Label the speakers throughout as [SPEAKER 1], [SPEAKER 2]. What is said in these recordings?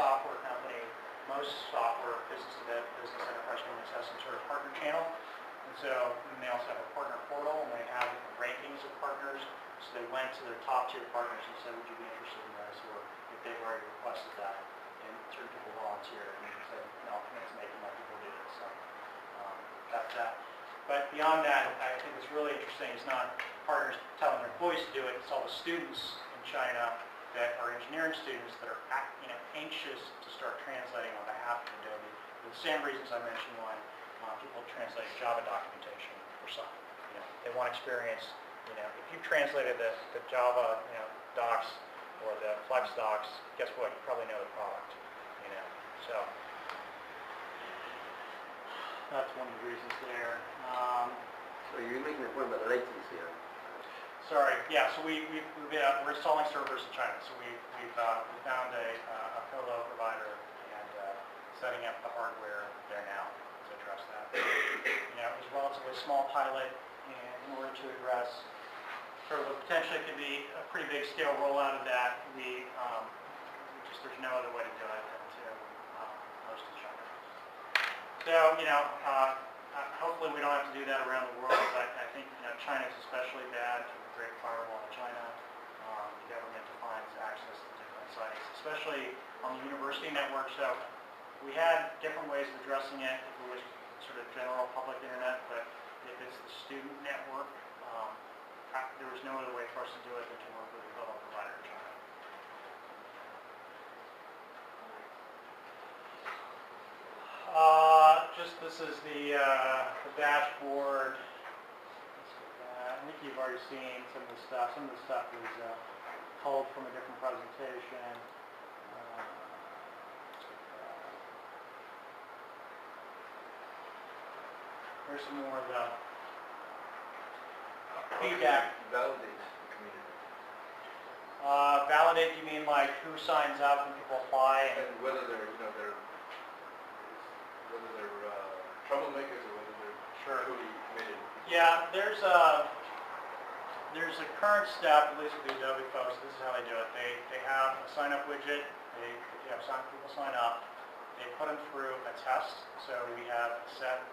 [SPEAKER 1] software company, most software business enterprise companies have some sort of partner channel. And so and they also have a partner portal, and they have rankings of partners. So they went to their top tier partners and said, would you be interested in this? Or if they've already requested that, and certain people volunteer, and they said, no, I'll commit to making my people do it. So that's that. But beyond that, I think what's really interesting is not partners telling their employees to do it, it's all the students in China that are engineering students that are anxious to start translating on behalf of Adobe. For the same reasons I mentioned when people translate Java documentation or something. They want experience. If you've translated the Java docs or the Flex docs, guess what? You probably know the product. So that's one of the reasons there.
[SPEAKER 2] So you're making a point about latency here.
[SPEAKER 1] Sorry, yeah. So we're installing servers in China. So we found a colo provider and setting up the hardware there now to address that. It was a relatively small pilot in order to address sort of what potentially could be a pretty big scale rollout of that. There's no other way to do it than to host in China. So hopefully we don't have to do that around the world. But I think China is especially bad. The Great Firewall in China. The government defines access to different sites, especially on the university network. So we had different ways of addressing it if it was sort of general public internet, but if it's the student network, there was no other way for us to do it than to work with a colo provider in China. This is the dashboard. I think you've already seen some of the stuff. Some of the stuff was culled from a different presentation. Here's some more of the feedback.
[SPEAKER 2] Validate the community.
[SPEAKER 1] Validate, you mean like who signs up when people apply?
[SPEAKER 2] And whether they're, troublemakers or whether they're truly committed.
[SPEAKER 1] Yeah, there's a current step, at least with the Adobe folks. This is how they do it. They have a sign-up widget. If you have people sign up, they put them through a test. So we have a set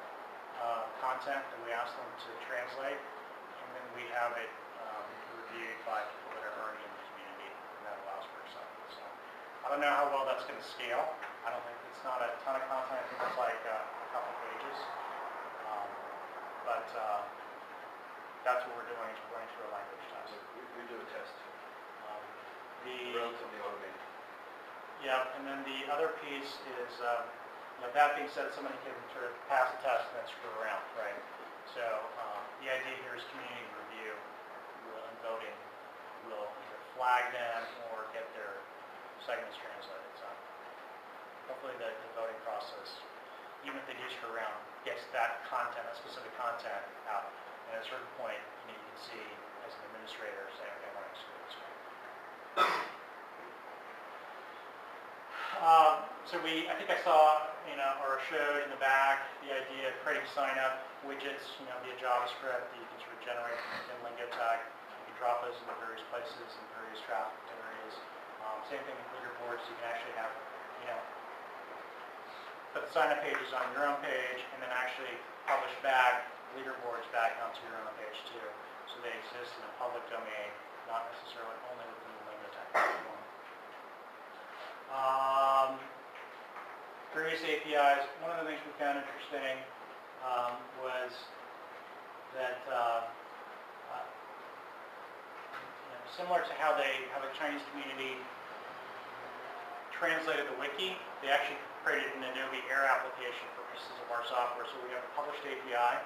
[SPEAKER 1] content that we ask them to translate, and then we have it reviewed by people that are already in the community, and that allows for acceptance. So I don't know how well that's going to scale. I don't think it's not a ton of content. I think it's like a couple pages. But that's what we're doing, is we're going through a language test.
[SPEAKER 2] We do a test. Relatively automated.
[SPEAKER 1] Yeah, and then the other piece is, that being said, somebody can sort of pass a test and then screw around, right? So the idea here is community review and voting will either flag them or get their segments translated. So hopefully the voting process, even if they do screw around, gets that content, that specific content out. And at a certain point, you can see as an administrator say, okay, I'm going to exclude this one. So I think I saw, or showed in the back the idea of creating sign-up widgets, via JavaScript that you can sort of generate in Lingoteks. You can drop those into various places in various traffic areas. Same thing with leaderboards. You can actually have, put the sign-up pages on your own page and then actually publish back leaderboards back onto your own page too. So they exist in a public domain, not necessarily only within the Lingoteks platform. Various APIs. One of the things we found interesting was that similar to how the Chinese community translated the wiki, they actually created an Adobe Air application for pieces of our software. So we have a published API,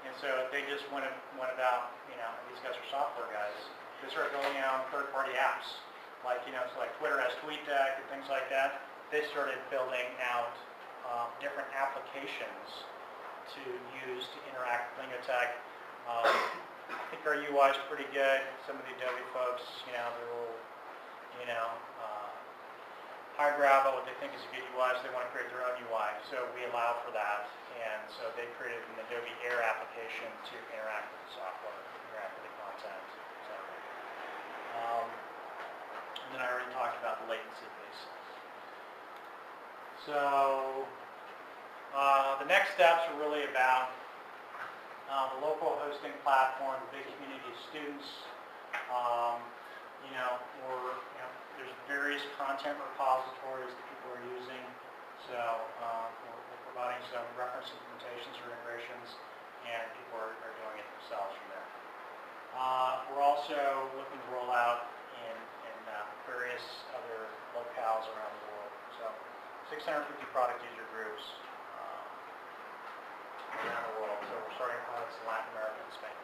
[SPEAKER 1] and so they just went about, these guys are software guys. They started building out third-party apps, like so like Twitter has TweetDeck and things like that. They started building out different applications to use to interact with Lingoteks. I think our UI is pretty good. Some of the Adobe folks, they're a little, highbrow about what they think is a good UI, so they want to create their own UI. So we allow for that, and so they created an Adobe Air application to interact with the software, interact with the content. So, and then I already talked about the latency piece. So the next steps are really about the local hosting platform, the big community of students. There's various content repositories that people are using. So we're providing some reference implementations or integrations, and people are doing it themselves from there. We're also looking to roll out in various other locales around the world. So 650 product user groups around the world. So we're starting pilots in Latin America and Spain.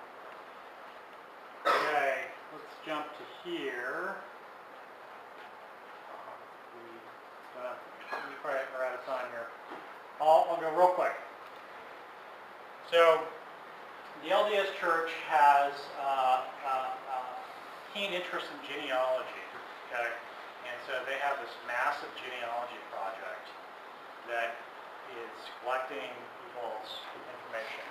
[SPEAKER 1] Okay, let's jump to here. We probably are out of time here. I'll go real quick. So the LDS Church has keen interest in genealogy, okay? And so they have this massive genealogy project that is collecting people's information.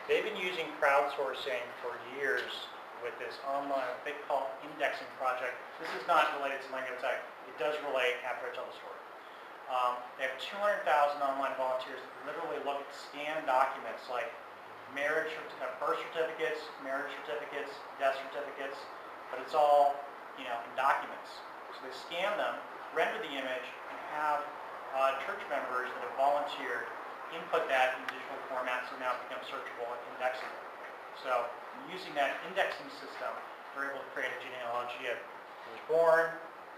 [SPEAKER 1] They've been using crowdsourcing for years with this online, they call indexing project. This is not related to Lingoteks. It does relate after I tell the story. They have 200,000 online volunteers that literally look at scanned documents like birth certificates, marriage certificates, death certificates, but it's all, in documents. So they scan them, render the image, and have church members that have volunteered input that in digital format so now it becomes searchable and indexable. So using that indexing system, we're able to create a genealogy of who was born,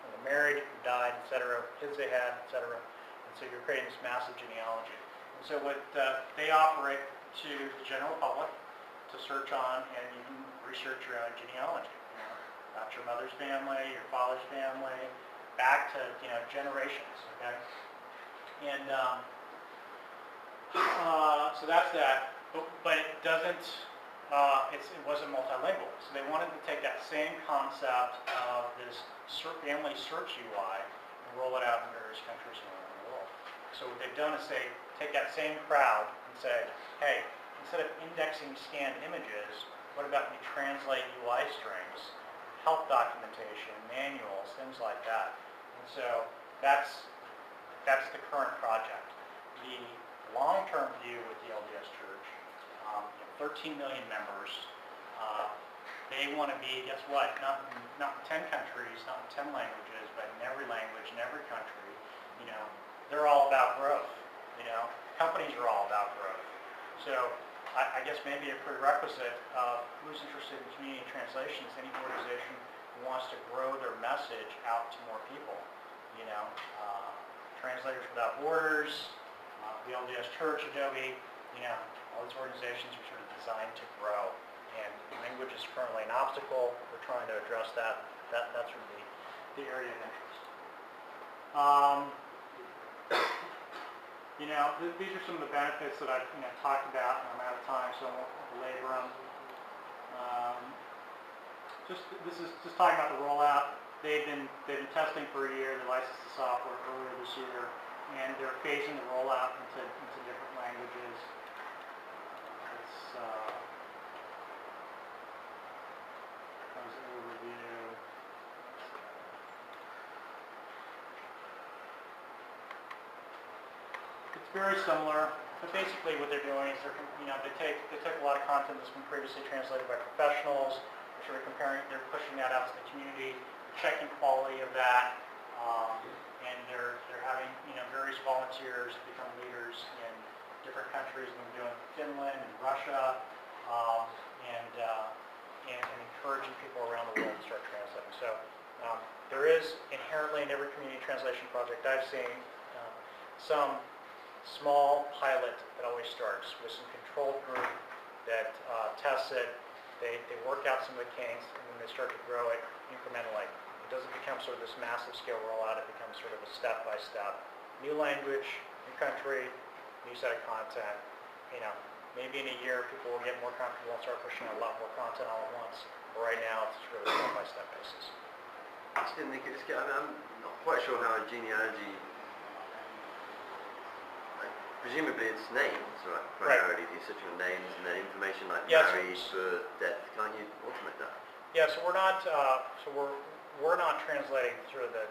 [SPEAKER 1] when they married, who died, etc., kids they had, etc. And so you're creating this massive genealogy. And so what they operate to the general public to search on, and you can research your own genealogy. About your mother's family, your father's family, back to generations. Okay, and so that's that. But it doesn't. It wasn't multilingual. So they wanted to take that same concept of this family search UI and roll it out in various countries around the world. So what they've done is take that same crowd and say, hey, instead of indexing scanned images, what about we translate UI strings, help documentation, manuals, things like that. And so that's the current project. The long-term view with the LDS Church, 13 million members. They want to be, guess what, not in 10 countries, not in 10 languages, but in every language, in every country. They're all about growth. Companies are all about growth. So I guess maybe a prerequisite of who's interested in community translation is any organization who wants to grow their message out to more people. Translators Without Borders, the LDS Church, Adobe, all these organizations are sort of designed to grow. And language is currently an obstacle. We're trying to address that. That's really the area of interest. These are some of the benefits that I've talked about, and I'm out of time, so I won't belabor them. This is just talking about the rollout. They've been testing for a year. They licensed the software earlier this year, and they're phasing the rollout into different languages. That was an overview. It's very similar, but basically what they're doing is they take a lot of content that's been previously translated by professionals. They're sort of comparing, they're pushing that out to the community, checking quality of that, and they're having various volunteers become leaders in different countries. They're doing Finland and Russia, and encouraging people around the world to start translating. So there is inherently in every community translation project I've seen some small pilot that always starts with some controlled group that tests it. They work out some of the kinks, and then they start to grow it incrementally. It doesn't become sort of this massive scale rollout. It becomes sort of a step-by-step. New language, new country, new set of content. Maybe in a year people will get more comfortable and start pushing a lot more content all at once. But right now it's really a step-by-step basis.
[SPEAKER 3] I'm not quite sure how a genealogy, presumably it's names, right? Primarily, you're searching on names and then information like marriage, birth, death. Can't you automate that?
[SPEAKER 1] Yeah, so we're not translating through the